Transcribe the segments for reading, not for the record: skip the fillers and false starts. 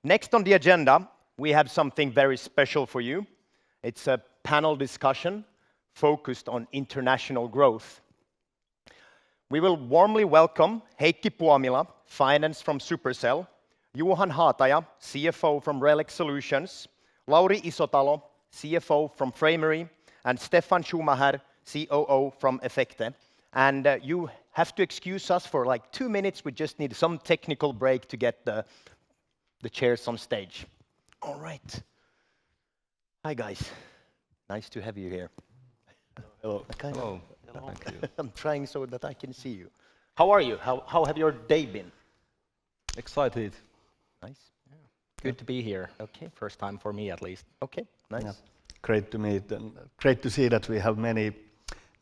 Next on the agenda, we have something very special for you. It's a panel discussion focused on international growth. We will warmly welcome Heikki Puomila, Finance from Supercell, Johan Haataja, CFO from RELEX Solutions, Lauri Isotalo, CFO from Framery, and Steffan Schumacher, COO from Efecte. And you have to excuse us for like 2 minutes. We just need some technical break to get the chairs on stage. All right. Hi, guys. Nice to have you here. Hello. Hello. Thank you. I'm trying so that I can see you. How are you? How have your day been? Excited. Nice. Yeah. Good to be here. Okay. First time for me, at least. Okay. Nice. Yeah. Great to meet and great to see that we have many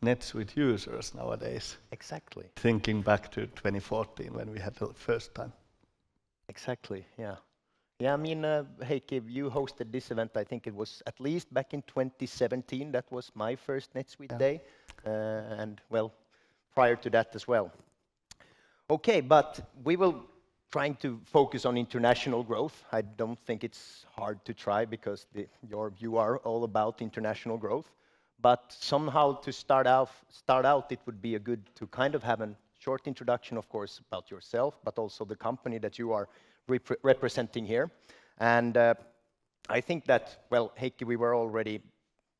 NetSuite users nowadays. Exactly. Thinking back to 2014 when we had the first time. Exactly. Yeah. Yeah. I mean, Heikki, you hosted this event. I think it was at least back in 2017. That was my first NetSuite day, and well, prior to that as well. Okay, but we will trying to focus on international growth. I don't think it's hard to try because you are all about international growth. But somehow to start out, it would be a good to kind of have a short introduction, of course, about yourself, but also the company that you are representing here. And I think that, well, Heikki, we were already,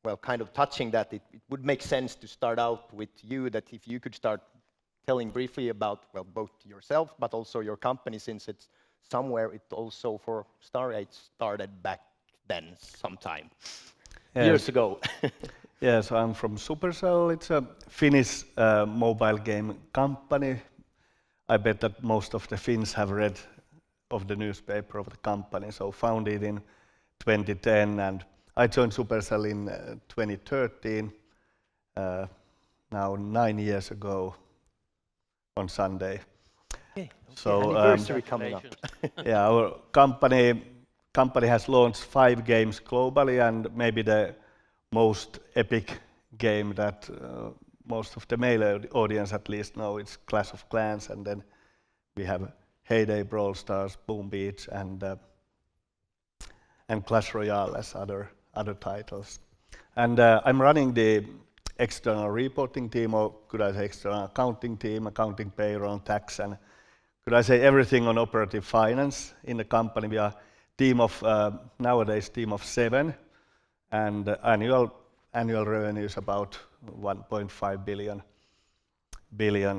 well, kind of touching that. It would make sense to start out with you, that if you could start telling briefly about, well, both yourself, but also your company, since it's somewhere, it also for Staria, it started back then sometime, years ago. Yes, I'm from Supercell. It's a Finnish mobile game company. I bet that most of the Finns have read of the newspaper of the company. So founded in 2010, and I joined Supercell in 2013, now 9 years ago on Sunday. Okay. So anniversary coming up. Yeah, our company has launched 5 games globally, and maybe the most epic game that most of the male audience at least know, it's Clash of Clans, and then we have Heyday, Brawl Stars, Boom Beach, and Clash Royale as other titles. And I'm running the external reporting team, or could I say external accounting team, accounting, payroll, tax, and could I say everything on operative finance in the company. We are nowadays team of 7, and annual revenue is about 1.5 billion.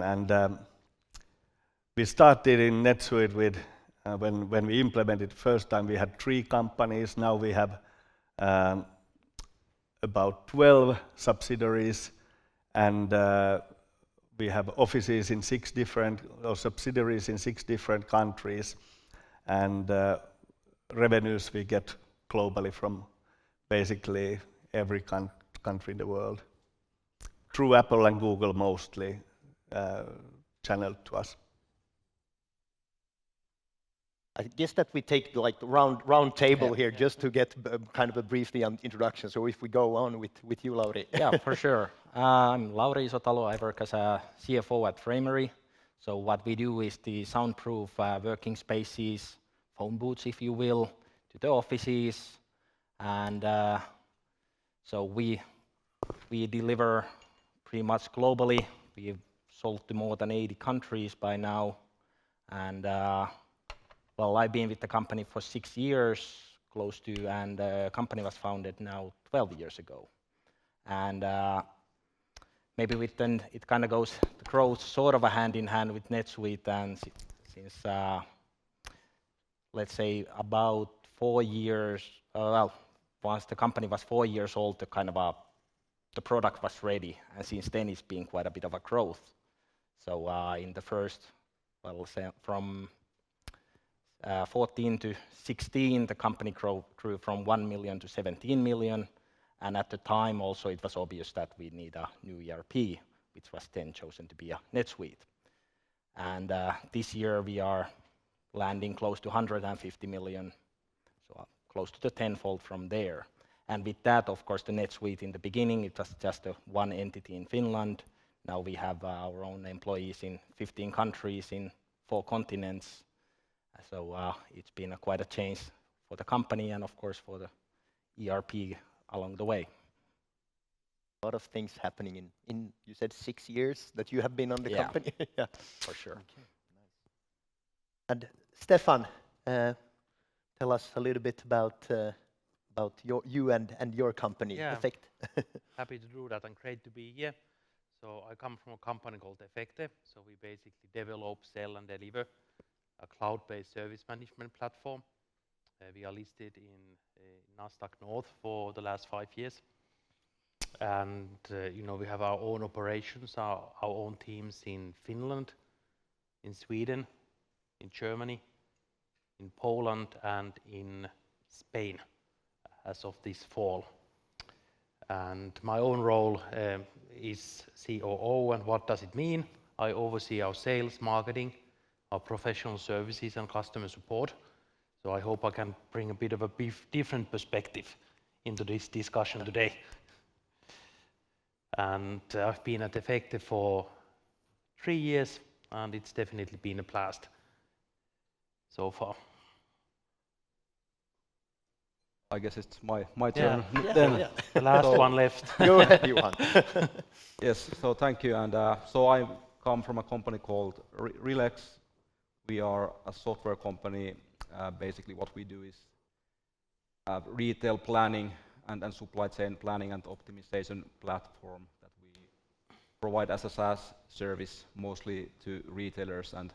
And we started in NetSuite with when we implemented first time we had 3 companies. Now we have about 12 subsidiaries, and we have offices in 6 different, or subsidiaries in 6 different countries, and revenues we get globally from basically every country in the world, through Apple and Google mostly, channeled to us. I guess that we take like round table here just to get kind of a brief introduction. So if we go on with you, Lauri. Yeah, for sure. I'm Lauri Isotalo. I work as a CFO at Framery. So what we do is the soundproof working spaces, phone booths, if you will, to the offices. And so we deliver pretty much globally. We've sold to more than 80 countries by now. And well, I've been with the company for 6 years, close to, and the company was founded now 12 years ago. And maybe with then it kind of goes, the growth sort of a hand in hand with NetSuite, and since let's say about 4 years, well, once the company was 4 years old, the kind of the product was ready, and since then it's been quite a bit of a growth. So in the first, well, say from 14 to 16, the company grew from 1 million to 17 million. And at the time also it was obvious that we need a new ERP, which was then chosen to be a NetSuite. And this year we are landing close to 150 million, so close to the tenfold from there. And with that, of course, the NetSuite in the beginning, it was just one entity in Finland. Now we have our own employees in 15 countries in 4 continents. So it's been quite a change for the company and of course for the ERP along the way. A lot of things happening in you said 6 years that you have been on the company. Yeah, for sure. Okay, nice. And Steffan, tell us a little bit about you and your company, Yeah. Efecte. Happy to do that and great to be here. So I come from a company called Efecte. So we basically develop, sell and deliver a cloud-based service management platform. We are listed in Nasdaq North for the last 5 years. And we have our own operations, our own teams in Finland, in Sweden, in Germany, in Poland and in Spain as of this fall. And my own role is COO, and what does it mean? I oversee our sales, marketing, our professional services and customer support. So I hope I can bring a bit of a different perspective into this discussion today. And I've been at Efecte for 3 years, and it's definitely been a blast so far. I guess it's my turn. Yeah, Then. yeah. The last one left. Go ahead, Johan. Yes, so thank you. And so I come from a company called RELEX. We are a software company. Basically what we do is retail planning and supply chain planning and optimization platform that we provide as a SaaS service mostly to retailers and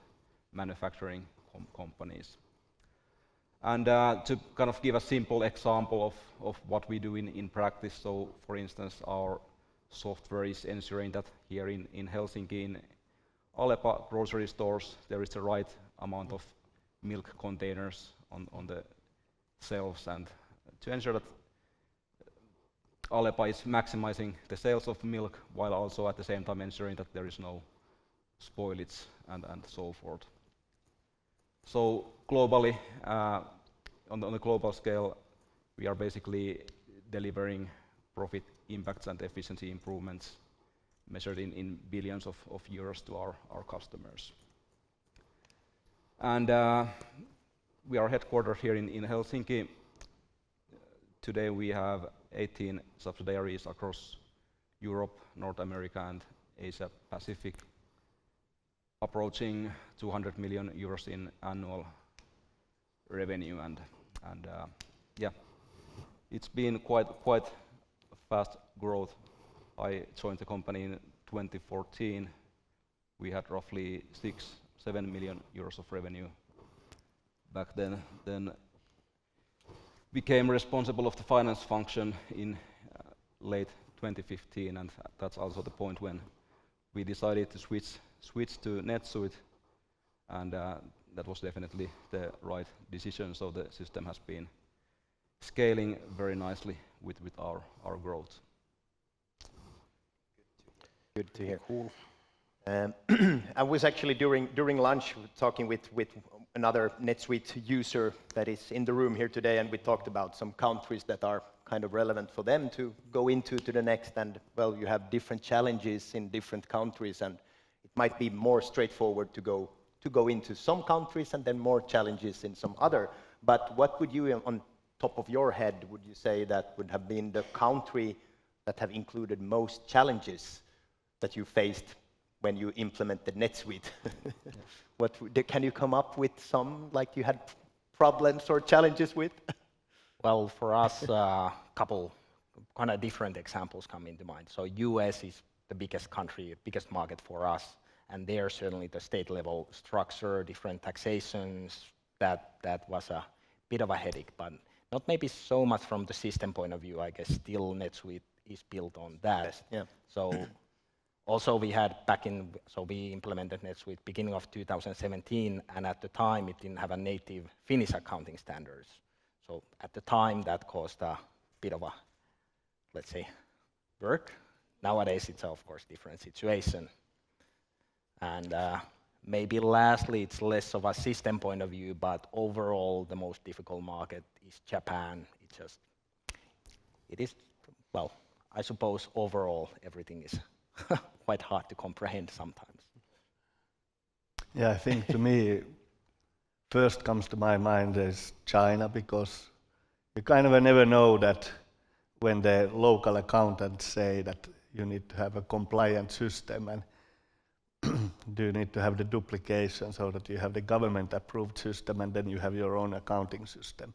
manufacturing companies. And to kind of give a simple example of what we do in practice, so for instance our software is ensuring that here in Helsinki in Alepa grocery stores there is the right amount of milk containers on the shelves, and to ensure that Alepa is maximizing the sales of milk while also at the same time ensuring that there is no spoilage and so forth. So globally, on the global scale, we are basically delivering profit impacts and efficiency improvements measured in billions of euros to our customers. And we are headquartered here in Helsinki. Today we have 18 subsidiaries across Europe, North America and Asia Pacific, approaching 200 million euros in annual revenue, and yeah, it's been quite fast growth. I joined the company in 2014. We had roughly 6-7 million euros of revenue back then. Then became responsible of the finance function in late 2015, and that's also the point when we decided to switch to NetSuite, and that was definitely the right decision. So the system has been scaling very nicely with our growth. Good to hear. Cool. I was actually during lunch talking with another NetSuite user that is in the room here today, and we talked about some countries that are kind of relevant for them to go into to the next. And well, you have different challenges in different countries, and it might be more straightforward to go into some countries and then more challenges in some other. But what would you, on top of your head, would you say that would have been the country that have included most challenges that you faced when you implemented NetSuite? Can you come up with some, like you had problems or challenges with? Well, for us, a couple kind of different examples come into mind. So US is the biggest country, biggest market for us, and there certainly the state level structure, different taxations, that was a bit of a headache, but not maybe so much from the system point of view. I guess still NetSuite is built on that. Yes, yeah. So also we implemented NetSuite beginning of 2017, and at the time it didn't have a native Finnish accounting standards. So at the time that caused a bit of a, let's say, work. Nowadays it's of course different situation. And maybe lastly, it's less of a system point of view, but overall the most difficult market is Japan. It is, well, I suppose overall everything is quite hard to comprehend sometimes. Yeah, I think to me, first comes to my mind is China, because you kind of never know that when the local accountants say that you need to have a compliant system and do you need to have the duplication so that you have the government approved system and then you have your own accounting system.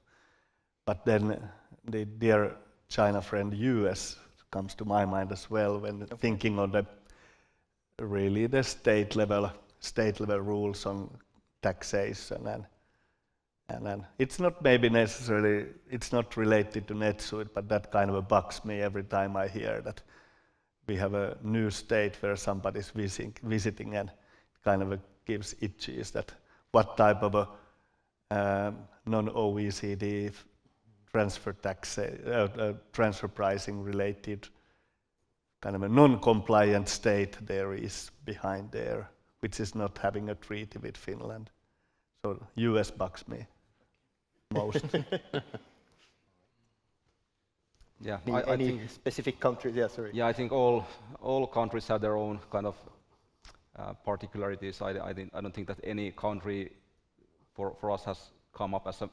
But then the dear China friend US comes to my mind as well when thinking on the really the state level rules on taxation and it's not maybe necessarily, it's not related to NetSuite, but that kind of bugs me every time I hear that we have a new state where somebody's visiting and kind of gives itches that what type of a non-OECD transfer transfer pricing related kind of a non-compliant state there is behind there, which is not having a treaty with Finland. So US bugs me most. Yeah, Any think specific countries? Yeah, sorry. yeah, I think all countries have their own kind of particularities. I don't think that any country for us has come up as a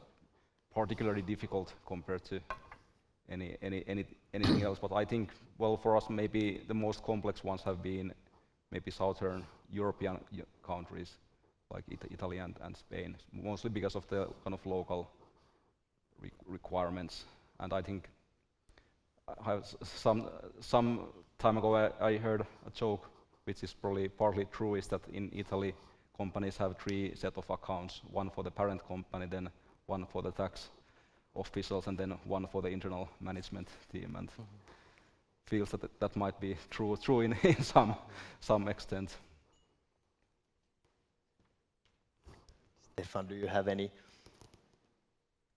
particularly difficult compared to anything else. But I think, well, for us maybe the most complex ones have been maybe Southern European countries like Italy and Spain, mostly because of the kind of local requirements. And I think some time ago I heard a joke, which is probably partly true, is that in Italy companies have 3 set of accounts, one for the parent company, then one for the tax officials, and then one for the internal management team. And feels that might be true in some extent. Steffan, do you have any?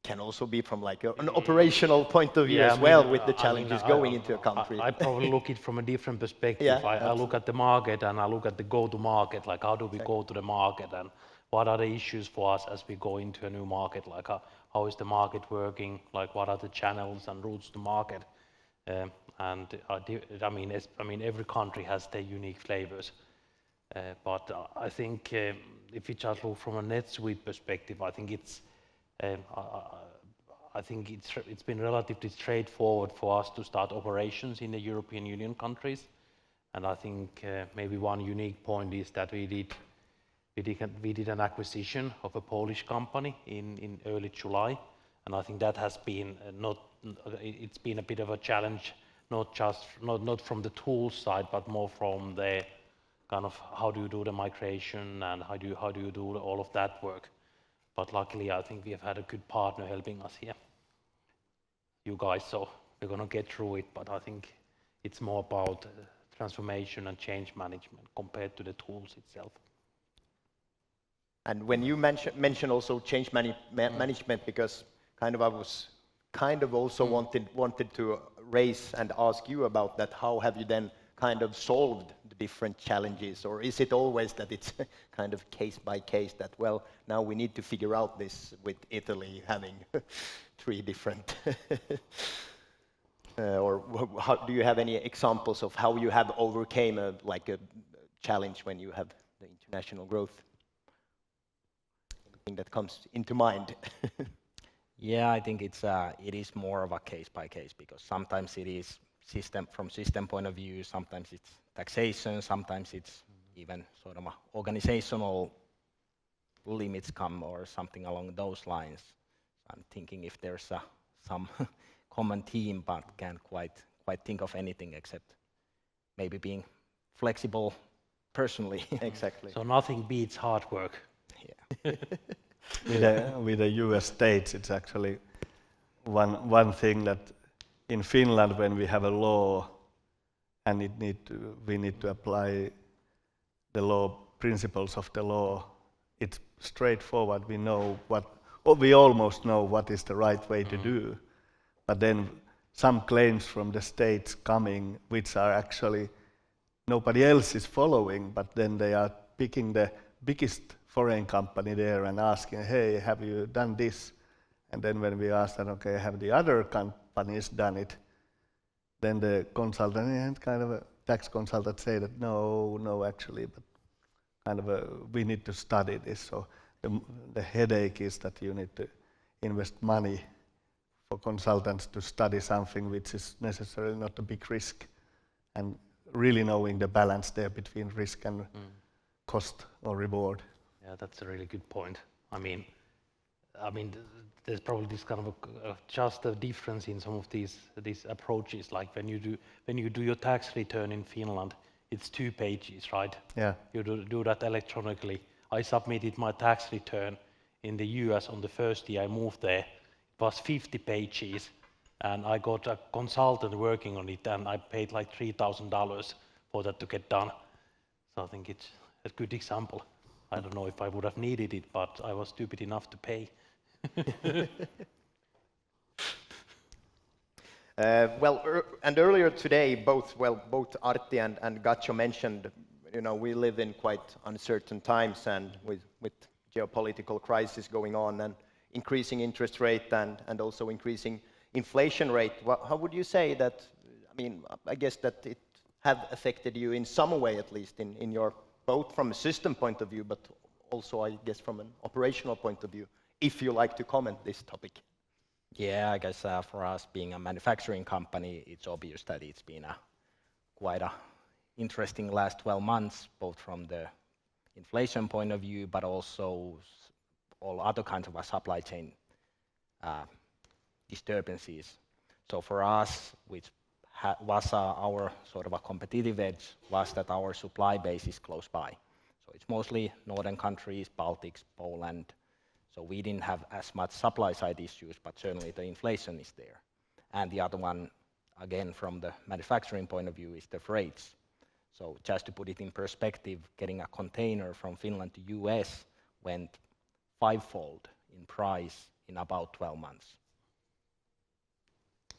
Can also be from like an operational point of view as well, with the challenges going into a country. I probably look it from a different perspective. Yeah, I look at the market and I look at the go-to-market, like how do we go to the market and what are the issues for us as we go into a new market, like how is the market working, like what are the channels and routes to market. I mean, every country has their unique flavors. But I think if you just look from a NetSuite perspective, I think it's been relatively straightforward for us to start operations in the European Union countries, and I think maybe one unique point is that we did an acquisition of a Polish company in early July, and I think that has been it's been a bit of a challenge, not from the tools side, but more from the kind of how do you do the migration and how do you do all of that work. But luckily, I think we have had a good partner helping us here, you guys, so we're going to get through it, but I think it's more about transformation and change management compared to the tools itself. And when you mention also change management, because kind of I was kind of also wanted to raise and ask you about that, how have you then kind of solved the different challenges, or is it always that it's kind of case by case that, well, now we need to figure out this with Italy having 3 different or how, do you have any examples of how you have overcame a challenge when you have the international growth? Anything that comes into mind? Yeah, I think it is more of a case by case, because sometimes it is from system point of view, sometimes it's taxation, sometimes it's even sort of organizational limits come or something along those lines. I'm thinking if there's some common theme, but can't quite think of anything except maybe being flexible personally. Exactly. So nothing beats hard work. Yeah. With the US states, it's actually one thing that in Finland, when we have a law and we need to apply the law principles of the law, it's straightforward. We almost know what is the right way to do. But then some claims from the states coming, which are actually nobody else is following, but then they are picking the biggest foreign company there and asking, hey, have you done this? And then when we ask them, okay, have the other companies done it? Then the consultant and kind of a tax consultant say that no, actually, but kind of we need to study this. So the headache is that you need to invest money for consultants to study something which is necessarily not a big risk, and really knowing the balance there between risk and cost or reward. Yeah, that's a really good point. I mean, there's probably this kind of just a difference in some of these approaches. Like when you do your tax return in Finland, it's 2 pages, right? Yeah. You do that electronically. I submitted my tax return in the US on the first year I moved there. It was 50 pages, and I got a consultant working on it, and I paid like $3,000 for that to get done. So I think it's a good example. I don't know if I would have needed it, but I was stupid enough to pay. And earlier today, both Artti and Gatcho mentioned, we live in quite uncertain times, and with geopolitical crisis going on and increasing interest rate and also increasing inflation rate. How would you say that? I guess that it have affected you in some way, at least in your, both from a system point of view, but also I guess from an operational point of view, if you like to comment this topic. Yeah, I guess for us being a manufacturing company, it's obvious that it's been quite a interesting last 12 months, both from the inflation point of view, but also all other kinds of supply chain disturbances. So for us, which was our sort of a competitive edge, was that our supply base is close by. So it's mostly northern countries, Baltics, Poland. So we didn't have as much supply side issues, but certainly the inflation is there. And the other one, again, from the manufacturing point of view, is the freights. So just to put it in perspective, getting a container from Finland to US went 5-fold in price in about 12 months.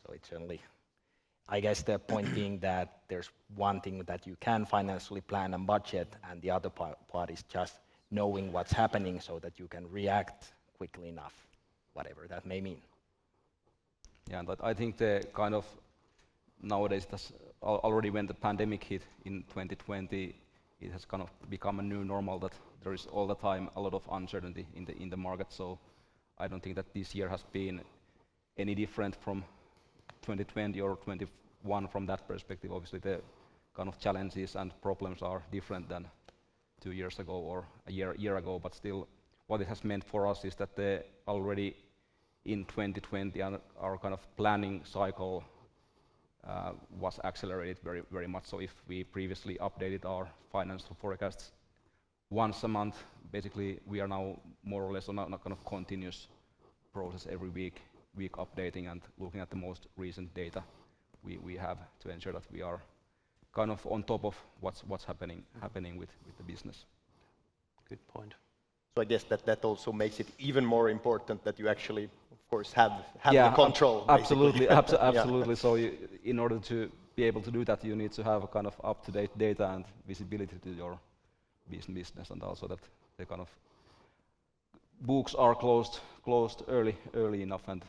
So it's certainly, I guess the point being that there's one thing that you can financially plan and budget, and the other part is just knowing what's happening so that you can react quickly enough, whatever that may mean. Yeah, but I think the kind of nowadays, already when the pandemic hit in 2020, it has kind of become a new normal that there is all the time a lot of uncertainty in the market. So I don't think that this year has been any different from 2020 or 21 from that perspective. Obviously, the kind of challenges and problems are different than 2 years ago or a year ago, but still what it has meant for us is that already in 2020 our kind of planning cycle was accelerated very, very much. So if we previously updated our financial forecasts once a month, basically we are now more or less on a kind of continuous process every week updating and looking at the most recent data we have to ensure that we are kind of on top of what's happening with the business. Good point. So I guess that also makes it even more important that you actually, of course, have the control. Absolutely, absolutely. Yeah. So in order to be able to do that, you need to have a kind of up-to-date data and visibility to your business, and also that the kind of books are closed early enough, and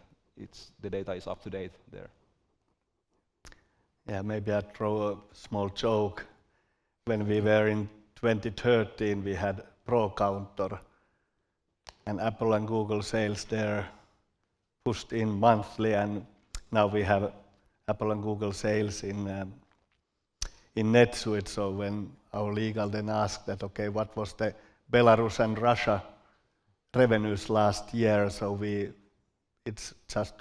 the data is up to date there. Yeah, maybe I'd throw a small joke. When we were in 2013, we had Pro Counter, and Apple and Google sales there pushed in monthly, and now we have Apple and Google sales in NetSuite. So when our legal then asked that, okay, what was the Belarus and Russia revenues last year? So it's just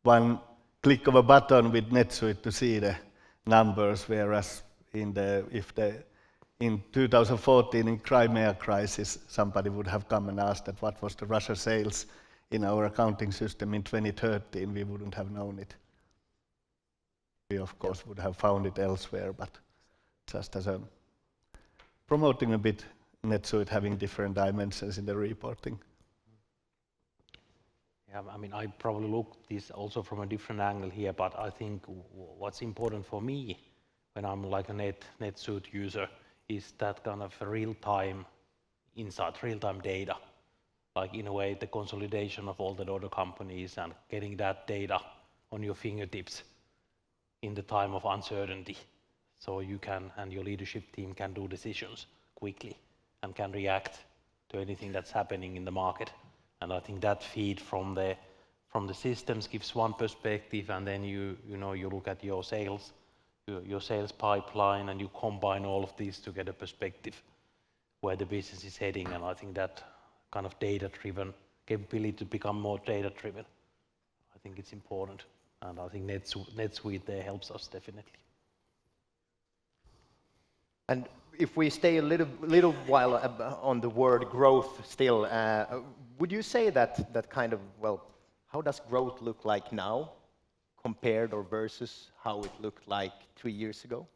one click of a button with NetSuite to see the numbers, whereas in 2014 in Crimea crisis, somebody would have come and asked that what was the Russia sales in our accounting system in 2013, we wouldn't have known it. We of course would have found it elsewhere, but just as promoting a bit NetSuite having different dimensions in the reporting. Yeah, I mean, I probably look this also from a different angle here, but I think what's important for me when I'm like a NetSuite user is that kind of real-time insight, real-time data. Like in a way, the consolidation of all the other companies and getting that data on your fingertips in the time of uncertainty. So you can, and your leadership team can do decisions quickly and can react to to anything that's happening in the market. And I think that feed from the systems gives one perspective, and then you look at your sales pipeline, and you combine all of these to get a perspective where the business is heading. And I think that kind of data-driven capability to become more data-driven, I think it's important. And I think NetSuite there helps us definitely. And if we stay a little while on the word growth still, would you say that kind of, well, how does growth look like now compared or versus how it looked like 3 years ago?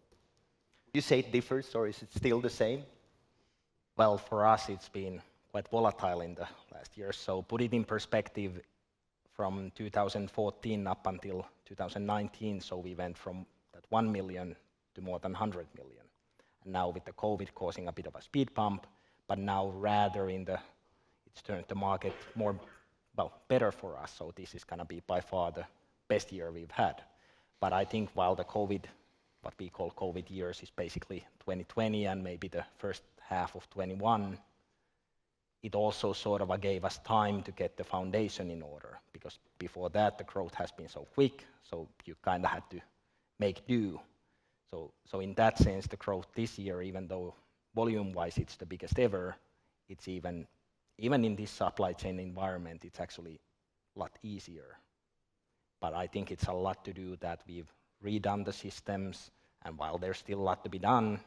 Would you say it differs, or is it still the same? Well, for us, it's been quite volatile in the last years. So put it in perspective, from 2014 up until 2019, so we went from that 1 million to more than 100 million. And now with the COVID causing a bit of a speed bump, but now rather it's turned the market more, well, better for us. So this is gonna be by far the best year we've had. But I think while the COVID, what we call COVID years, is basically 2020 and maybe the first half of 21, it also sort of gave us time to get the foundation in order, because before that the growth has been so quick, so you kind of had to make do. So in that sense, the growth this year, even though volume-wise it's the biggest ever, it's even in this supply chain environment, it's actually a lot easier. But I think it's a lot to do that we've redone the systems, and while there's still a lot to be done,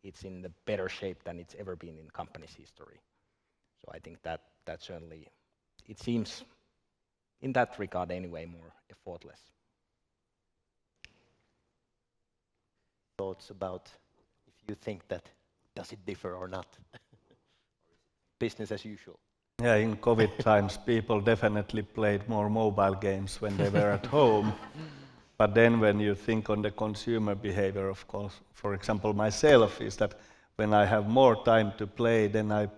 it's in the better shape than it's ever been in company's history. So I think that certainly, it seems, in that regard anyway, more effortless. Thoughts about if you think that, does it differ or not? Business as usual. Yeah, in COVID times, people definitely played more mobile games when they were at home. But then when you think on the consumer behavior, of course, for example, myself, is that when I have more time to play, then I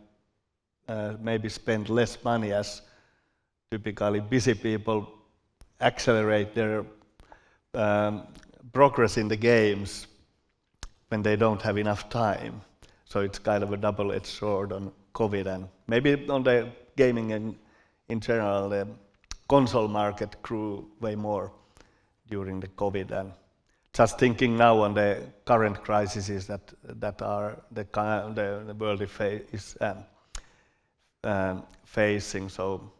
maybe spend less money, as typically busy people accelerate their progress in the games when they don't have enough time. So it's kind of a double-edged sword on COVID, and maybe on the gaming in general, the console market grew way more during the COVID. And just thinking now on the current crises that are the world is facing. So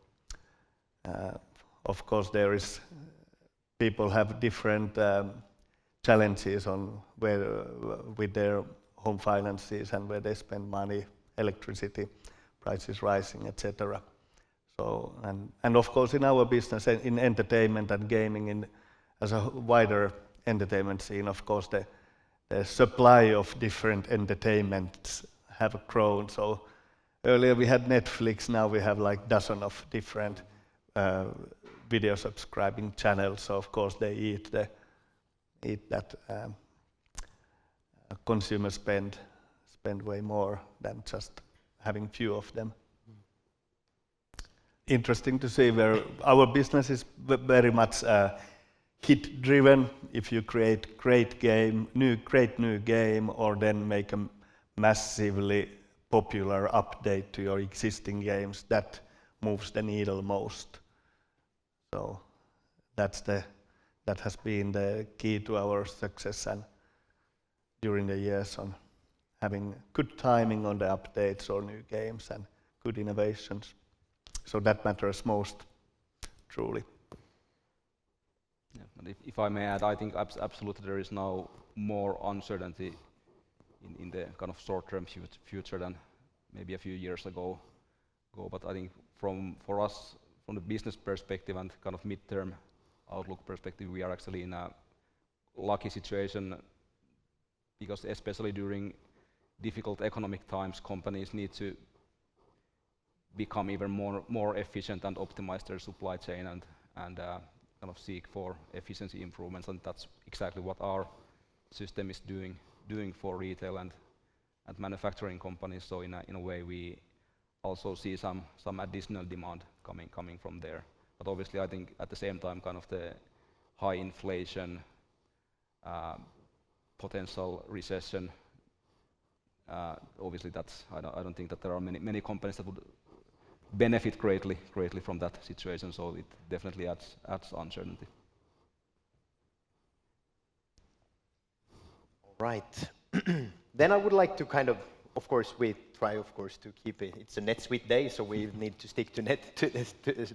of course there is, people have different challenges on where with their home finances and where they spend money, electricity prices rising, etc. So and of course in our business, in entertainment and gaming, as a wider entertainment scene, of course the supply of different entertainments have grown. So earlier we had Netflix, now we have like dozen of different video subscribing channels. So of course they eat that consumer spend way more than just having few of them. Interesting to see where our business is very much hit driven. If you create great new game, or then make a massively popular update to your existing games, that moves the needle most. So that has been the key to our success and during the years, on having good timing on the updates or new games and good innovations. So that matters most, truly. Yeah, and if I may add, I think absolutely there is now more uncertainty in the kind of short-term future than maybe a few years ago. But I think for us, from the business perspective and kind of mid-term outlook perspective, we are actually in a lucky situation, because especially during difficult economic times, companies need to become even more efficient and optimize their supply chain and kind of seek for efficiency improvements, and that's exactly what our system is doing for retail and manufacturing companies. So in a way, we also see some additional demand coming from there. But obviously, I think at the same time, kind of the high inflation, potential recession, Obviously, I don't think that there are many companies that would benefit greatly from that situation. So it definitely adds uncertainty. Right. Then I would like to kind of course, we try, of course, to keep it. It's a NetSuite day, so we need to stick to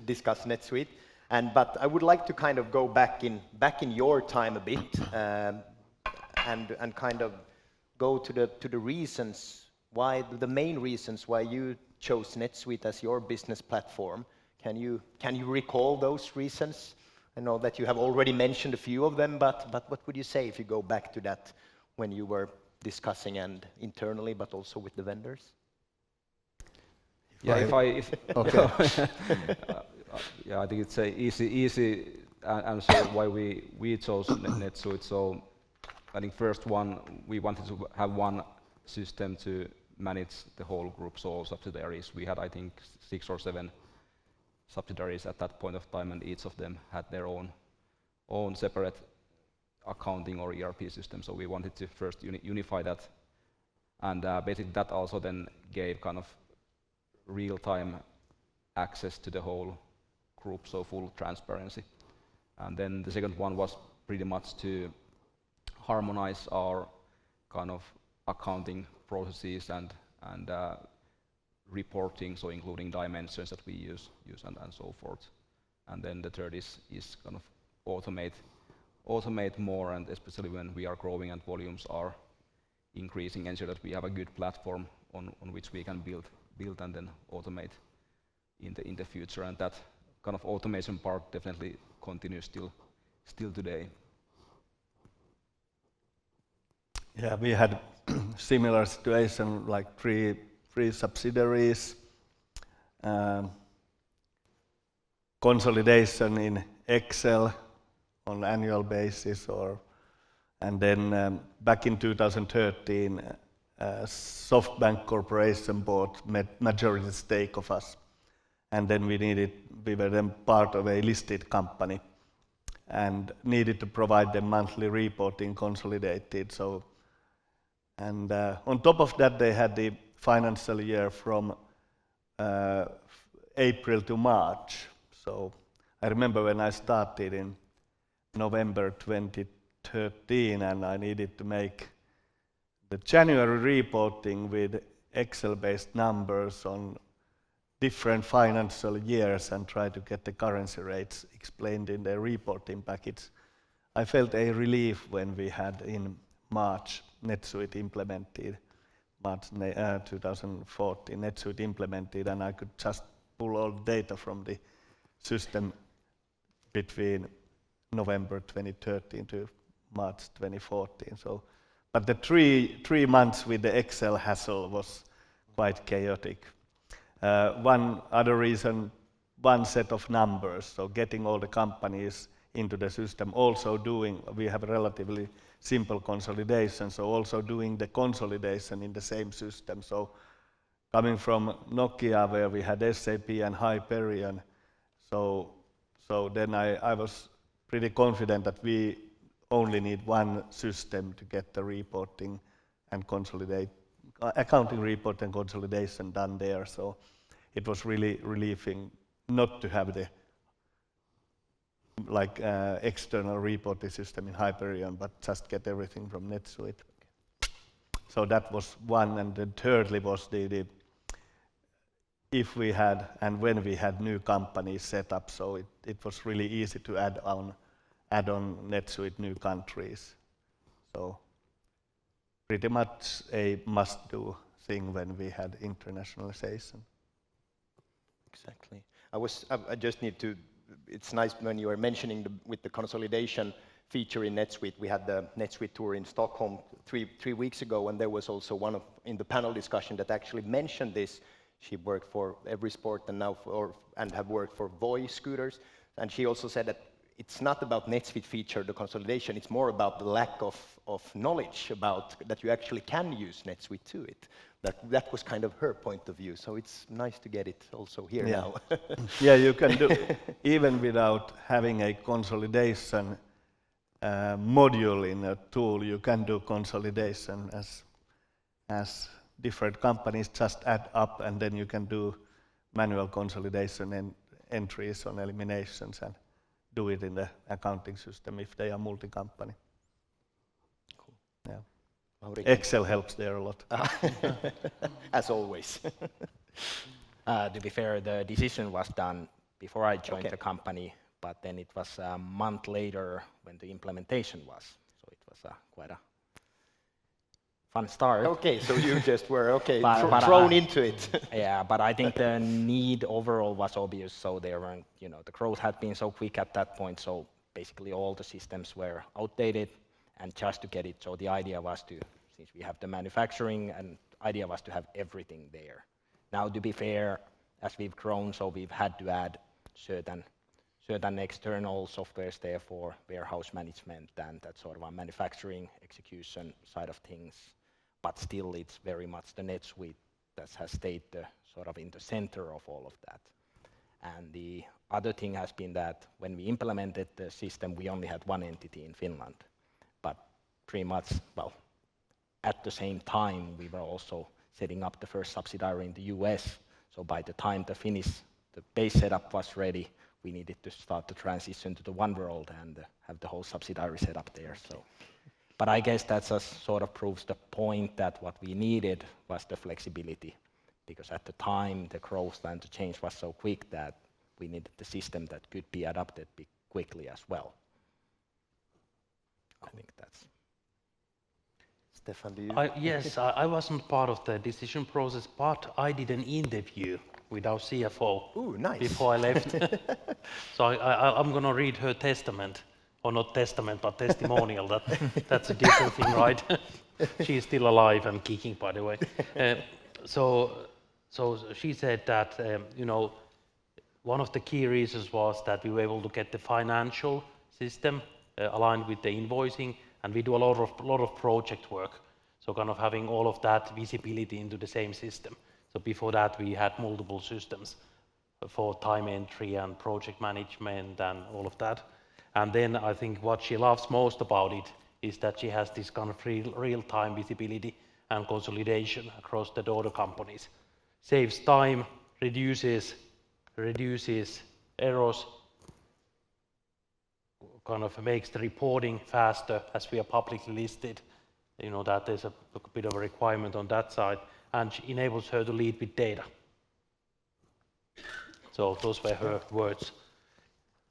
discuss NetSuite. But I would like to kind of go back in your time a bit, and kind of go to the reasons why, the main reasons why you chose NetSuite as your business platform. Can you recall those reasons? I know that you have already mentioned a few of them, but what would you say if you go back to that when you were discussing and internally, but also with the vendors? Yeah, okay. Yeah, I think it's a easy answer why we chose NetSuite. So I think first one, we wanted to have one system to manage the whole group, so all subsidiaries. We had, I think, 6 or 7 subsidiaries at that point of time, and each of them had their own separate accounting or ERP system. So we wanted to first unify that, and basically that also then gave kind of real-time access to the whole group, so full transparency. And then the second one was pretty much to harmonize our kind of accounting processes and reporting, so including dimensions that we use and so forth. And then the third is kind of automate more, and especially when we are growing and volumes are increasing, ensure that we have a good platform on which we can build and then automate in the future. And that kind of automation part definitely continues still today. Yeah, we had similar situation, like three subsidiaries, consolidation in Excel on annual basis, and then back in 2013, SoftBank Corporation bought majority stake of us, and then we were then part of a listed company, and needed to provide them monthly reporting consolidated. So, and on top of that, they had the financial year from April to March. So I remember when I started in November 2013, and I needed to make the January reporting with Excel-based numbers on different financial years and try to get the currency rates explained in the reporting package. I felt a relief when we had in March NetSuite implemented, March 2014 NetSuite implemented, and I could just pull all the data from the system between November 2013 to March 2014. So, but the three months with the Excel hassle was quite chaotic. One other reason, one set of numbers, so getting all the companies into the system, also we have a relatively simple consolidation, so also doing the consolidation in the same system. So coming from Nokia, where we had SAP and Hyperion, so then I was pretty confident that we only need one system to get the reporting and consolidate, accounting report and consolidation done there. So it was really relieving not to have the external reporting system in Hyperion, but just get everything from NetSuite. So that was one, and then thirdly was the if we had and when we had new companies set up, so it was really easy to add on NetSuite new countries. So pretty much a must-do thing when we had internationalization. Exactly. I just need to. It's nice when you are mentioning with the consolidation feature in NetSuite. We had the NetSuite tour in Stockholm three weeks ago, and there was also one in the panel discussion that actually mentioned this. She worked for Everysport and have worked for Voi scooters, and she also said that it's not about NetSuite feature, the consolidation. It's more about the lack of knowledge about that you actually can use NetSuite to it. That was kind of her point of view. So it's nice to get it also here now. Yeah, you can do even without having a consolidation module in a tool. You can do consolidation as different companies just add up, and then you can do manual consolidation and entries on eliminations and do it in the accounting system if they are multi-company. Cool. Yeah. Lauri, Excel helps there a lot. as always. To be fair, the decision was done before I joined Okay. the company, but then it was a month later when the implementation was. So it was quite a fun start. Okay, so you just were But thrown into it. Yeah, but I think the need overall was obvious. So there weren't, the growth had been so quick at that point. So basically all the systems were outdated, and just to get it. So the idea was to, since we have the manufacturing, and idea was to have everything there. Now, to be fair, as we've grown, so we've had to add certain external softwares there for warehouse management and that sort of a manufacturing execution side of things. But still, it's very much the NetSuite that has stayed sort of in the center of all of that. And the other thing has been that when we implemented the system, we only had one entity in Finland. But pretty much, well, at the same time, we were also setting up the first subsidiary in the US. So by the time the base setup was ready, we needed to start the transition to the one world and have the whole subsidiary set up there. So, but I guess that just sort of proves the point that what we needed was the flexibility, because at the time the growth and the change was so quick that we needed the system that could be adapted quickly as well. I think that's. Steffan, do you? Yes, I wasn't part of the decision process, but I did an interview with our CFO Ooh, nice. before I left. So I'm going to read her testament, or not testament, but testimonial. That's a different thing, right? She's still alive and kicking, by the way. So she said that one of the key reasons was that we were able to get the financial system aligned with the invoicing, and we do a lot of project work. So kind of having all of that visibility into the same system. So before that, we had multiple systems for time entry and project management and all of that. And then I think what she loves most about it is that she has this kind of real-time visibility and consolidation across the daughter companies. Saves time, reduces errors, kind of makes the reporting faster as we are publicly listed. That there's a bit of a requirement on that side, and she enables her to lead with data. So those were her words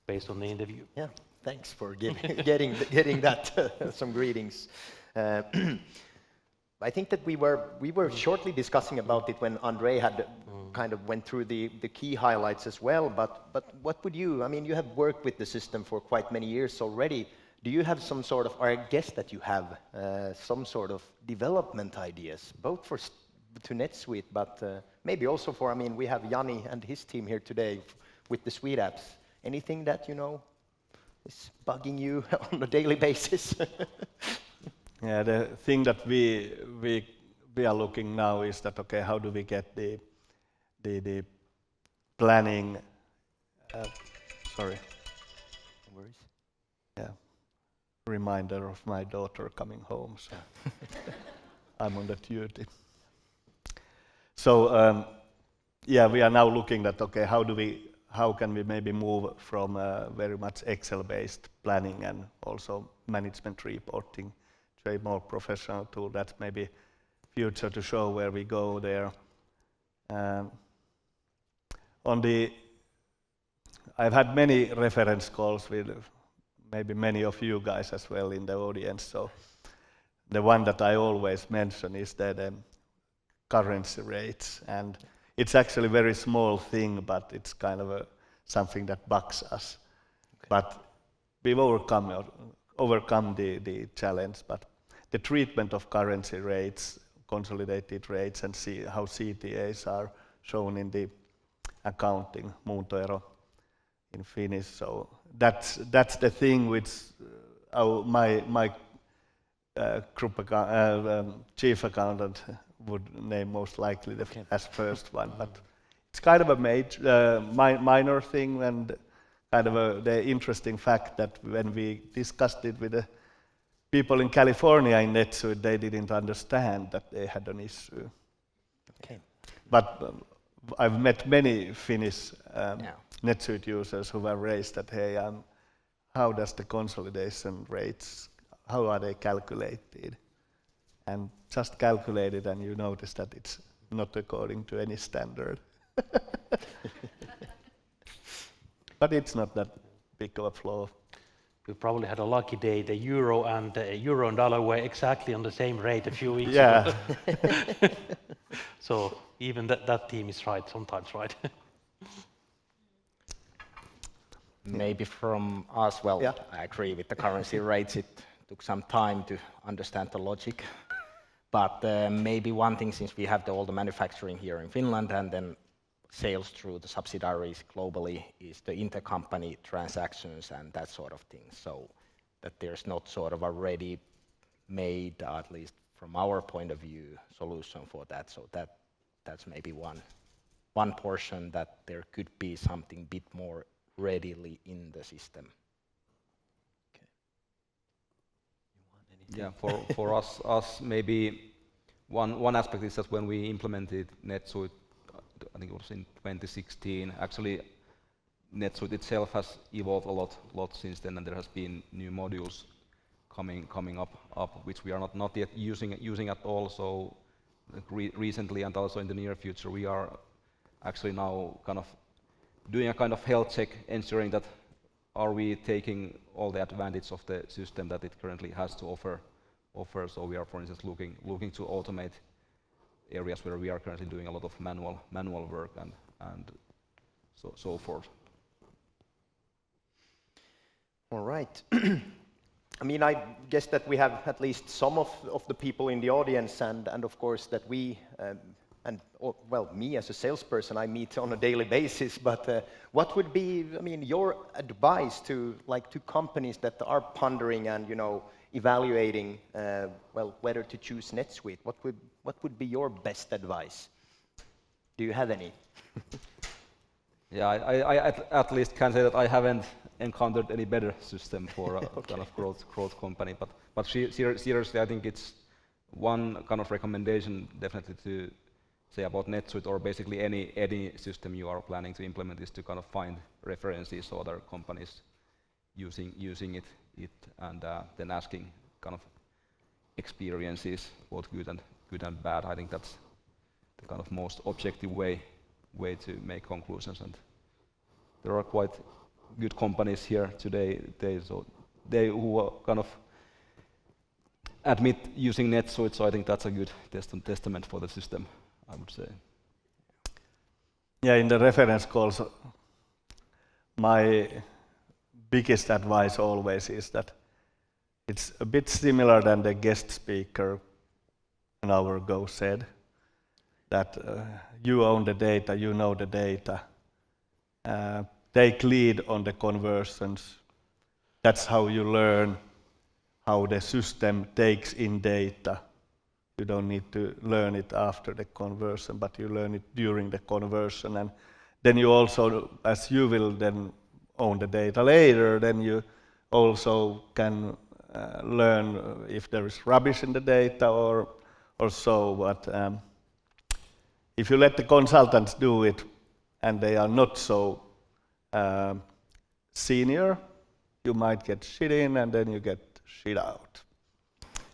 based on the interview. Yeah, thanks for getting that. Some greetings. I think that we were shortly discussing about it when Andre had kind of went through the key highlights as well. But what would you? I mean, you have worked with the system for quite many years already. Do you have some sort of, or I guess that you have some sort of development ideas, both to NetSuite, but maybe also for, I mean, we have Jani and his team here today with the Suite apps. Anything that is bugging you on a daily basis? Yeah, the thing that we are looking now is that, okay, how do we get the planning? Sorry. No worries. Yeah. Reminder of my daughter coming home, so I'm on the duty. So yeah, we are now looking at, okay, how can we maybe move from very much Excel-based planning and also management reporting to a more professional tool. That's maybe future to show where we go there. I've had many reference calls with maybe many of you guys as well in the audience. So the one that I always mention is the currency rates, and it's actually a very small thing, but it's kind of something that bugs us. Okay. But we've overcome the challenge. But the treatment of currency rates, consolidated rates, and see how CTAs are shown in the accounting, muuntoero in Finnish. So that's the thing which my chief accountant would name most likely as first one. But it's kind of a minor thing, and kind of the interesting fact that when we discussed it with the people in California in NetSuite, they didn't understand that they had an issue. Okay. But I've met many Finnish Yeah. NetSuite users who have raised that, hey, how does the consolidation rates, how are they calculated? And just calculate it and you notice that it's not according to any standard. But it's not that big of a flaw. We probably had a lucky day. The euro and dollar were exactly on the same rate a few weeks Yeah. ago. So even that team is right sometimes, right? Maybe from us, well, Yeah. I agree with the currency rates. It took some time to understand the logic. But maybe one thing, since we have all the manufacturing here in Finland and then sales through the subsidiaries globally, is the intercompany transactions and that sort of thing. So that there's not sort of a ready-made, at least from our point of view, solution for that. So that's maybe one portion that there could be something bit more readily in the system. Yeah, for us maybe one aspect is that when we implemented NetSuite, I think it was in 2016. Actually, NetSuite itself has evolved a lot since then, and there has been new modules coming up, which we are not yet using at all. So recently and also in the near future, we are actually now kind of doing a kind of health check, ensuring that are we taking all the advantage of the system that it currently has to offer. So we are, for instance, looking to automate areas where we are currently doing a lot of manual work and so forth. All right. I mean, I guess that we have at least some of the people in the audience, and of course that we, well, me as a salesperson, I meet on a daily basis. But what would be, I mean, your advice to companies that are pondering and evaluating, well, whether to choose NetSuite? What would be your best advice? Do you have any? Yeah, I at least can say that I haven't encountered any better system for a Okay. kind of growth company. But seriously, I think it's one kind of recommendation definitely to say about NetSuite or basically any system you are planning to implement is to kind of find references or other companies using it and then asking kind of experiences, both good and bad. I think that's the kind of most objective way to make conclusions, and there are quite good companies here today. They who are kind of admit using NetSuite, so I think that's a good testament for the system, I would say. Yeah, in the reference calls, my biggest advice always is that it's a bit similar than the guest speaker an hour ago said, that you own the data, you know the data. Take lead on the conversions. That's how you learn how the system takes in data. You don't need to learn it after the conversion, but you learn it during the conversion. And then you also, as you will then own the data later, then you also can learn if there is rubbish in the data or so. But if you let the consultants do it and they are not so senior, you might get shit in and then you get shit out.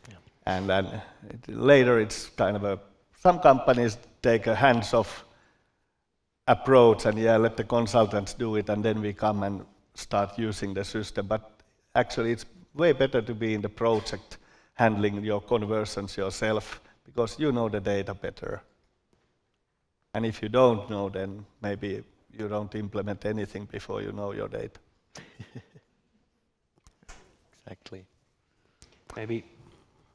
Yeah. And then later it's kind of some companies take a hands-off approach and let the consultants do it and then we come and start using the system. But actually it's way better to be in the project handling your conversions yourself because you know the data better. And if you don't know, then maybe you don't implement anything before you know your data. Exactly. Maybe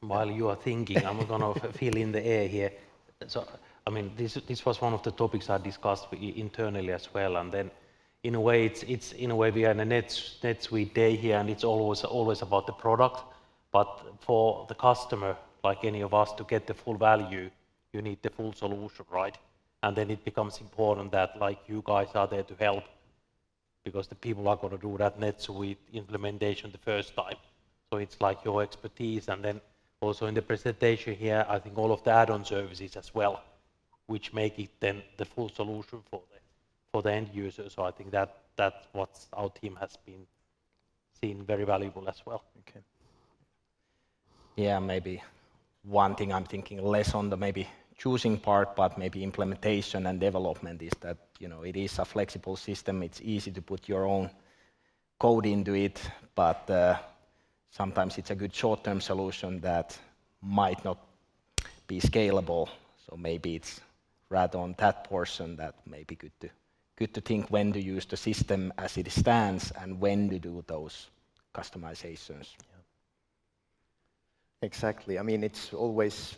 while you are thinking, I'm going to fill in the air here. So, I mean, this was one of the topics I discussed internally as well. And then, in a way, it's in a way we are in a NetSuite day here, and it's always about the product. But for the customer, like any of us, to get the full value, you need the full solution, right? And then it becomes important that like you guys are there to help, because the people are going to do that NetSuite implementation the first time. So it's like your expertise, and then also in the presentation here, I think all of the add-on services as well, which make it then the full solution for the end user. So I think that's what our team has been seen very valuable as well. Okay. Yeah, maybe one thing I'm thinking less on the maybe choosing part, but maybe implementation and development is that, it is a flexible system. It's easy to put your own code into it, but sometimes it's a good short-term solution that might not be scalable. So maybe it's rather on that portion that may be good to think when to use the system as it stands and when to do those customizations. Exactly. I mean, it's always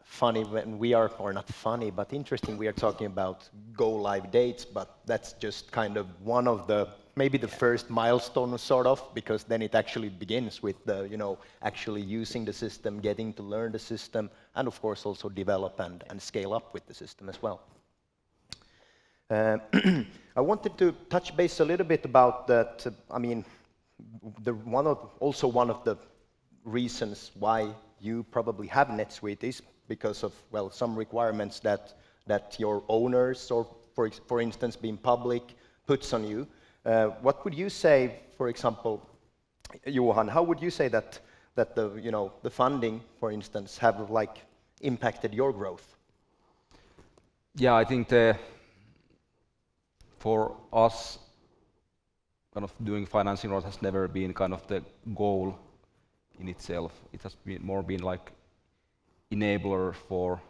funny when we are, or not funny, but interesting, we are talking about go live dates, but that's just kind of one of the, maybe the first milestone sort of, because then it actually begins with the, actually using the system, getting to learn the system, and of course also develop and scale up with the system as well. I wanted to touch base a little bit about that. I mean, one of the reasons why you probably have NetSuite is because of, well, some requirements that your owners, or for instance being public, puts on you. What would you say, for example, Johan, how would you say that the funding, for instance, have impacted your growth? Yeah, I think for us, kind of doing financing roles has never been kind of the goal in itself. It has been like enabler for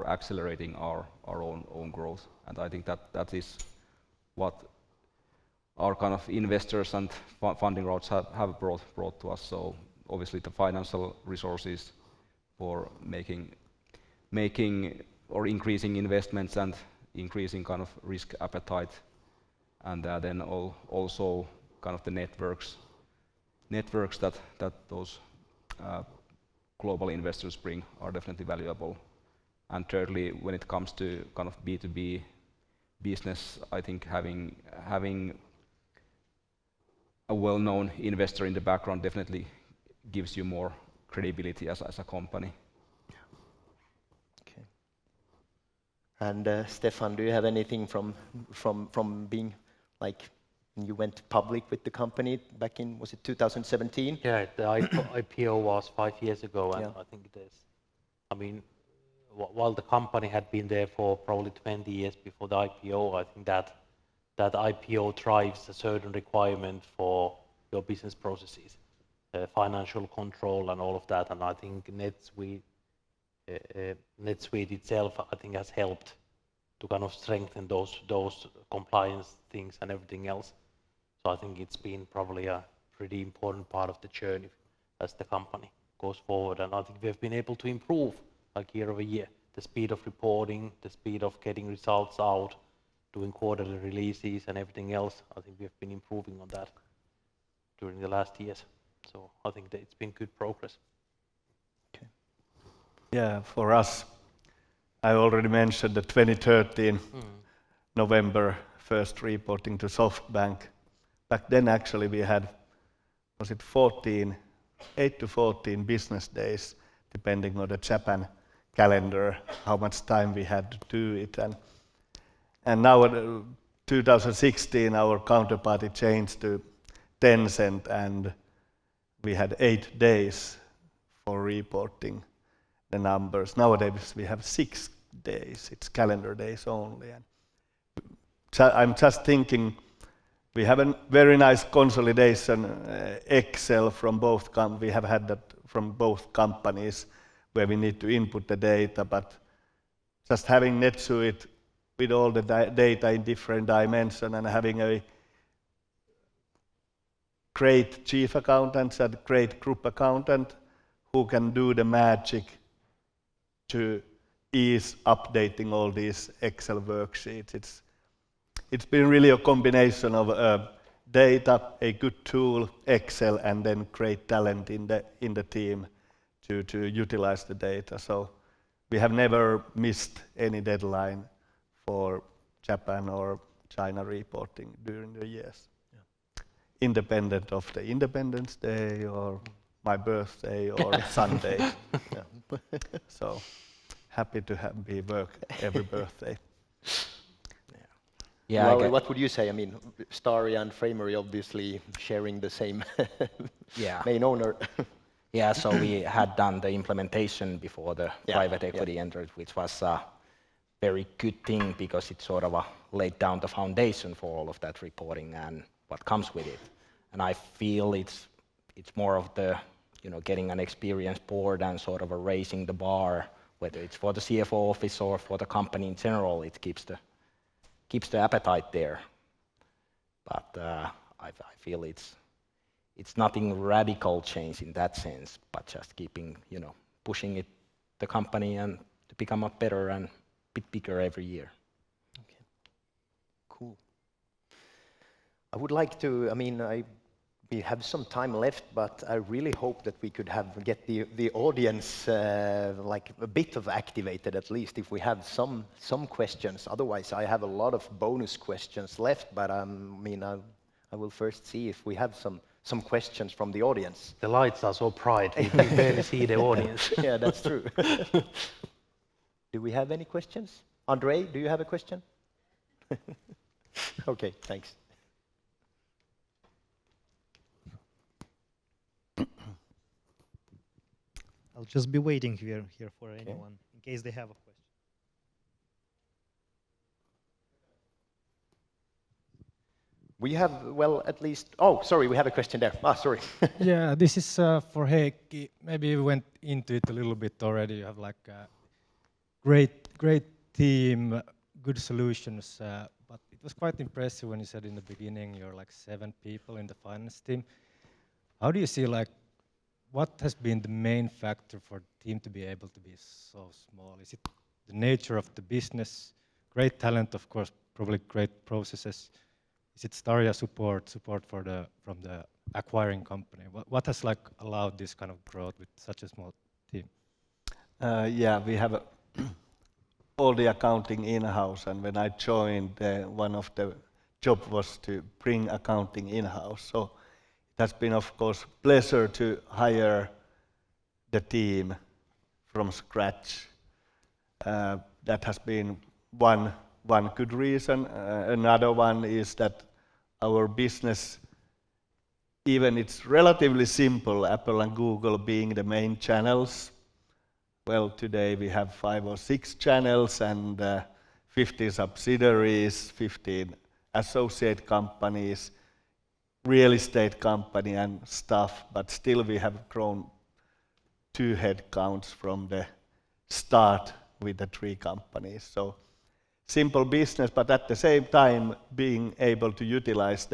accelerating our own growth, and I think that is what our kind of investors and funding routes have brought to us. So obviously the financial resources for making or increasing investments and increasing kind of risk appetite, and then also kind of the networks that those global investors bring are definitely valuable. And thirdly, when it comes to kind of B2B business, I think having a well-known investor in the background definitely gives you more credibility as a company. Okay. And Steffan, do you have anything from being you went public with the company back in, was it 2017? Yeah, the IPO was 5 years ago, and Yeah. I think while the company had been there for probably 20 years before the IPO, I think that IPO drives a certain requirement for your business processes, financial control and all of that, and I think NetSuite itself, I think, has helped to kind of strengthen those compliance things and everything else. So I think it's been probably a pretty important part of the journey as the company goes forward, and I think we've been able to improve year over year, the speed of reporting, the speed of getting results out, doing quarterly releases and everything else. I think we've been improving on that during the last years. So I think that it's been good progress. Okay. Yeah, for us, I already mentioned the 2013 November 1st reporting to SoftBank. Back then actually we had, was it 8 to 14 business days, depending on the Japan calendar, how much time we had to do it. And now in 2016 our counterparty changed to Tencent, and we had 8 days for reporting the numbers. Nowadays we have 6 days, it's calendar days only. And I'm just thinking, we have a very nice consolidation Excel from both we have had that from both companies where we need to input the data, but just having NetSuite with all the data in different dimensions and having a great chief accountant and great group accountant who can do the magic to ease updating all these Excel worksheets. It's been really a combination of data, a good tool, Excel, and then great talent in the team to utilize the data. So we have never missed any deadline for Japan or China reporting during the years. Yeah. Independent of the Independence Day or my birthday or Sunday. Yeah. So happy to be work every birthday. Yeah, Lauri, what would you say? I mean, Staria and Framery obviously sharing the same yeah. main owner. Yeah, so we had done the implementation before the Yeah, private equity entered, which was a very good thing because it sort of laid down the foundation for all of that reporting and what comes with it. And I feel it's more of the, getting an experienced board and sort of raising the bar, whether it's for the CFO office or for the company in general, it keeps the appetite there. But I feel it's nothing radical change in that sense, but just keeping, pushing it, the company and to become a better and bit bigger every year. Okay. Cool. I would like to, we have some time left, but I really hope that we could get the audience like a bit of activated at least if we have some questions. Otherwise, I have a lot of bonus questions left, but I will first see if we have some questions from the audience. The lights are so bright, we can barely see the audience. Yeah, that's true. Do we have any questions? Andre, do you have a question? Okay, thanks. I'll just be waiting here for anyone in case they have a question. We have, well, at least, oh, sorry, we have a question there. Sorry. Yeah, this is for Heikki. Maybe you went into it a little bit already. You have like a great team, good solutions, but it was quite impressive when you said in the beginning you're like 7 people in the finance team. How do you see what has been the main factor for the team to be able to be so small? Is it the nature of the business? Great talent, of course, probably great processes. Is it Staria support from the acquiring company? What has allowed this kind of growth with such a small team? Yeah, we have all the accounting in-house, and when I joined, one of the job was to bring accounting in-house. So it has been, of course, pleasure to hire the team from scratch. That has been one good reason. Another one is that our business, even it's relatively simple, Apple and Google being the main channels. Well, today we have 5 or 6 channels and 50 subsidiaries, 15 associate companies, real estate company and stuff, but still we have grown 2 headcounts from the start with the 3 companies. So simple business, but at the same time being able to utilize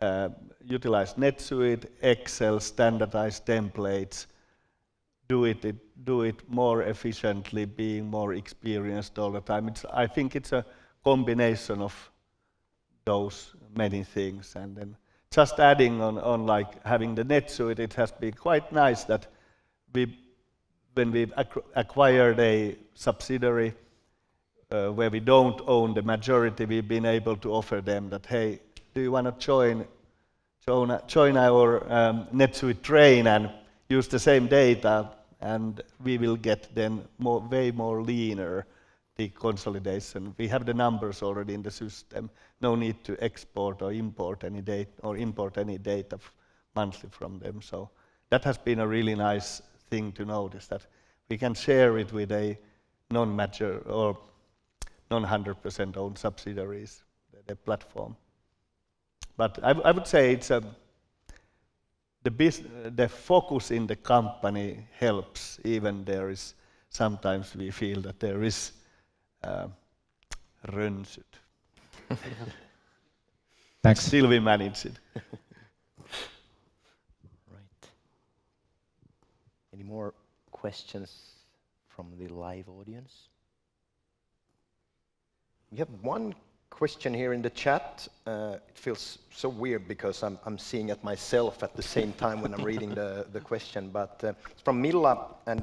NetSuite, Excel, standardized templates, do it more efficiently, being more experienced all the time. I think it's a combination of those many things. And then just adding on like having the NetSuite, it has been quite nice that when we acquired a subsidiary where we don't own the majority, we've been able to offer them that, hey, do you want to join our NetSuite train and use the same data, and we will get then way more leaner the consolidation. We have the numbers already in the system. No need to export or import any data monthly from them. So that has been a really nice thing to notice, that we can share it with a non-major or non-100% owned subsidiaries, the platform. But I would say it's the focus in the company helps, even there is sometimes we feel that there is rönsyt. Thanks. Still we manage it. Right. Any more questions from the live audience? We have one question here in the chat. It feels so weird because I'm seeing it myself at the same time when I'm reading the question, but it's from Milla, and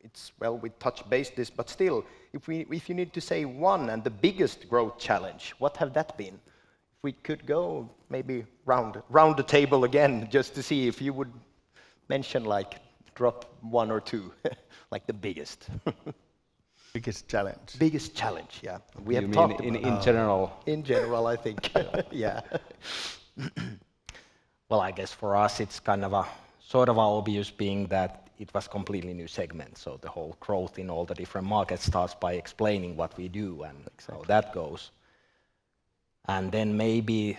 it's, well, we touch base this, but still, if you need to say one and the biggest growth challenge, what have that been? If we could go maybe round the table again, just to see if you would mention, like, drop 1 or 2, like the biggest. biggest challenge? Biggest challenge, yeah. We You have mean talked in, about in general? in general, I think. Yeah. Well, I guess for us it's kind of a sort of obvious being that it was completely new segment. So the whole growth in all the different markets starts by explaining what we do and how that goes. And then maybe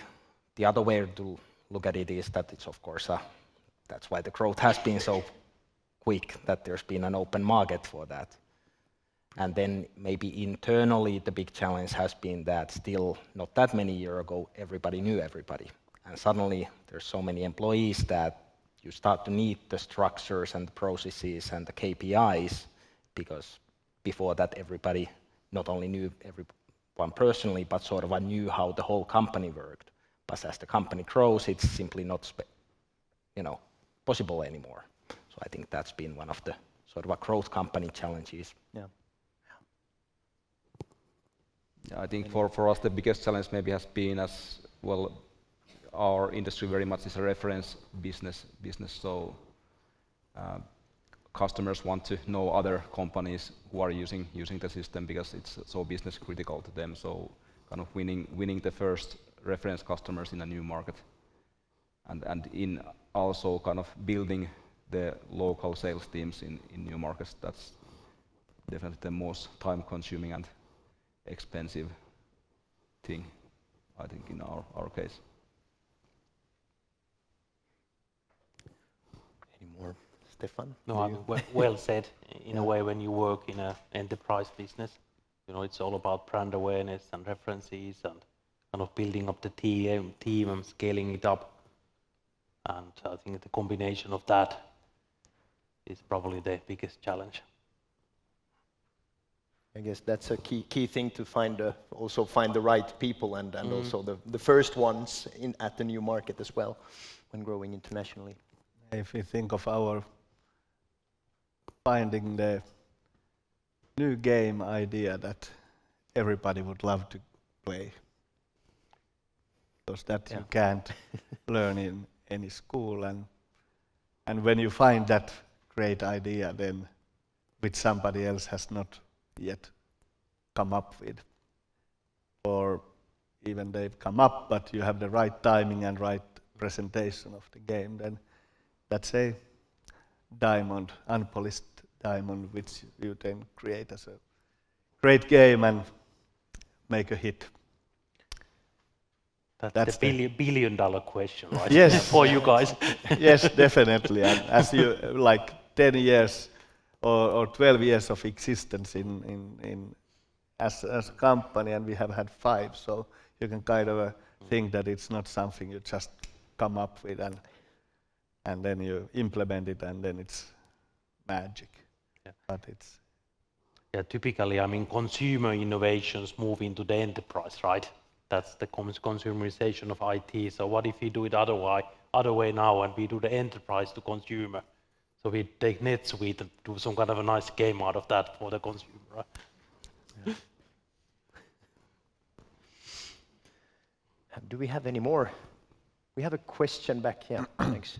the other way to look at it is that it's of course that's why the growth has been so quick, that there's been an open market for that. And then maybe internally the big challenge has been that still not that many years ago everybody knew everybody. And suddenly there's so many employees that you start to need the structures and the processes and the KPIs, because before that everybody not only knew everyone personally, but sort of knew how the whole company worked. But as the company grows, it's simply not possible anymore. So I think that's been one of the sort of a growth company challenges. Yeah. Yeah, I think for us the biggest challenge maybe has been as well, our industry very much is a reference business, so customers want to know other companies who are using the system because it's so business critical to them. So kind of winning the first reference customers in a new market, and in also kind of building the local sales teams in new markets. That's definitely the most time consuming and expensive thing, I think, in our case. Any more, Steffan? No, I mean, well said. In a way, when you work in an enterprise business, it's all about brand awareness and references and kind of building up the team and scaling it up. And I think the combination of that is probably the biggest challenge. I guess that's a key thing to find the right people and also the first ones at the new market as well when growing internationally. If we think of our finding the new game idea that everybody would love to play, because that you can't learn in any school, and when you find that great idea then which somebody else has not yet come up with, or even they've come up but you have the right timing and right presentation of the game, then that's a diamond, unpolished diamond, which you then create as a great game and make a hit. That's the billion-dollar question, right? Yes. For you guys. Yes, definitely. And as you like 10 years or 12 years of existence as a company, and we have had 5, so you can kind of think that it's not something you just come up with and then you implement it and then it's magic. Yeah. But it's Typically, I mean, consumer innovations move into the enterprise, right? That's the consumerization of IT. So what if we do it other way now, and we do the enterprise to consumer? So we take NetSuite and do some kind of a nice game out of that for the consumer, right? Yeah. Do we have any more? We have a question back here. Thanks.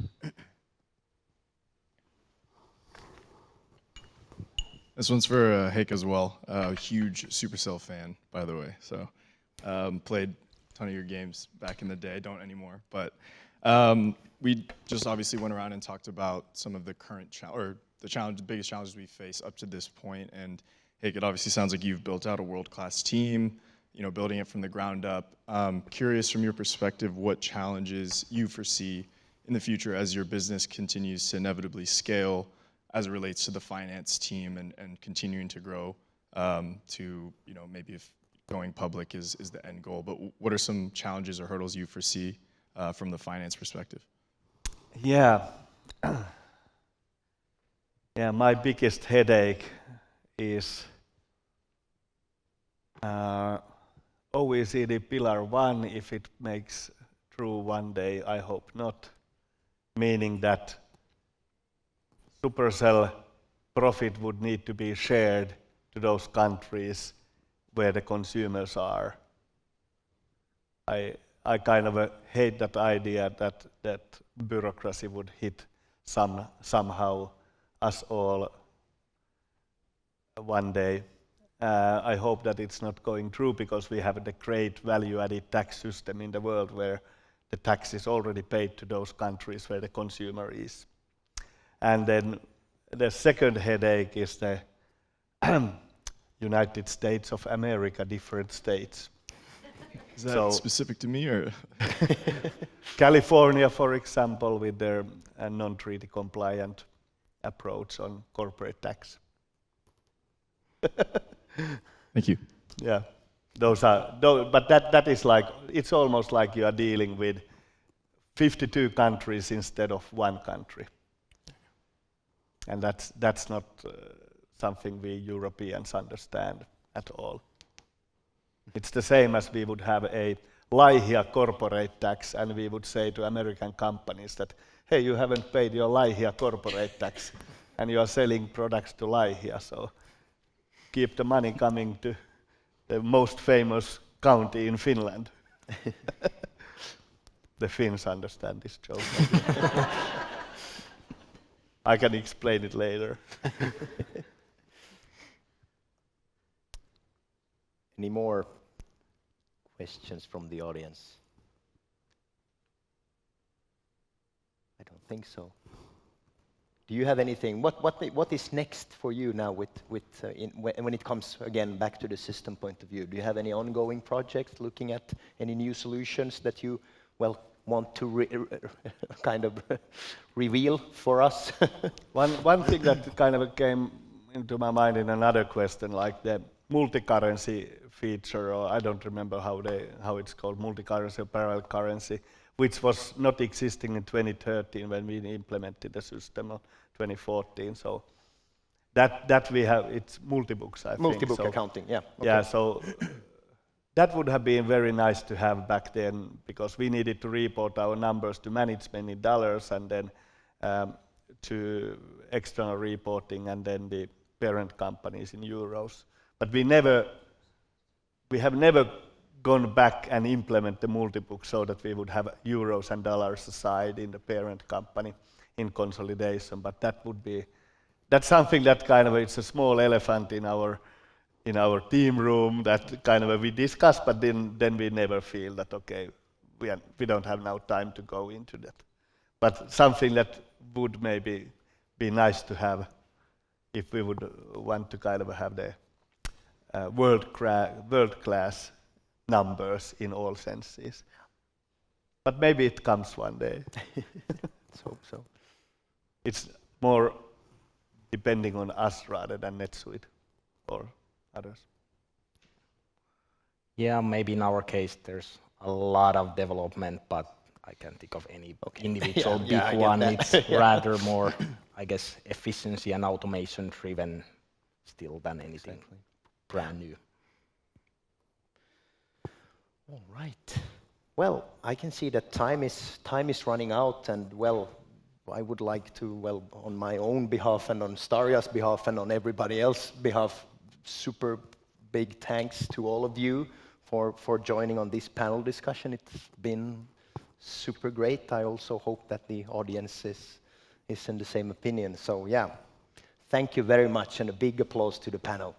This one's for Heikki as well. Huge Supercell fan, by the way. So played a ton of your games back in the day. Don't anymore. But we just obviously went around and talked about some of the current the biggest challenges we face up to this point. And Heikki, it obviously sounds like you've built out a world-class team, building it from the ground up. Curious from your perspective what challenges you foresee in the future as your business continues to inevitably scale as it relates to the finance team and continuing to grow to, maybe if going public is the end goal. But what are some challenges or hurdles you foresee from the finance perspective? Yeah. Yeah, my biggest headache is OECD Pillar 1, if it makes true one day, I hope not, meaning that Supercell profit would need to be shared to those countries where the consumers are. I kind of hate that idea that bureaucracy would hit somehow us all one day. I hope that it's not going through because we have the great value-added tax system in the world where the tax is already paid to those countries where the consumer is. And then the second headache is the United States of America, different states. Is that specific to me or? California, for example, with their non-treaty compliant approach on corporate tax. Thank you. Yeah, but that is like, it's almost like you are dealing with 52 countries instead of one country. And that's not something we Europeans understand at all. It's the same as we would have a Laihia corporate tax and we would say to American companies that, hey, you haven't paid your Laihia corporate tax and you are selling products to Laihia, so keep the money coming to the most famous county in Finland. The Finns understand this joke. I can explain it later. Any more questions from the audience? I don't think so. Do you have anything? What is next for you now when it comes again back to the system point of view? Do you have any ongoing projects looking at any new solutions that you want to kind of reveal for us? One thing that kind of came into my mind in another question, like the multi-currency feature, or I don't remember how it's called, multi-currency or parallel currency, which was not existing in 2013 when we implemented the system of 2014. So that we have, it's multi-books, I think. Multi-book accounting, yeah. Okay. Yeah, so that would have been very nice to have back then because we needed to report our numbers to management in dollars and then to external reporting and then the parent companies in euros. But we have never gone back and implement the multi-book so that we would have euros and dollars aside in the parent company in consolidation. But that's something that kind of, it's a small elephant in our team room that kind of we discuss, but then we never feel that, okay, we don't have now time to go into that. But something that would maybe be nice to have if we would want to kind of have the world-class numbers in all senses. But maybe it comes one day. Let's hope so. It's more depending on us rather than NetSuite or others. Yeah, maybe in our case there's a lot of development, but I can't think of any individual big one. It's rather more, I guess, efficiency and automation driven still than anything brand new. All right. Well, I can see that time is running out, and I would like to, on my own behalf and on Staria's behalf and on everybody else's behalf, super big thanks to all of you for joining on this panel discussion. It's been super great. I also hope that the audience is in the same opinion. So yeah, thank you very much and a big applause to the panel.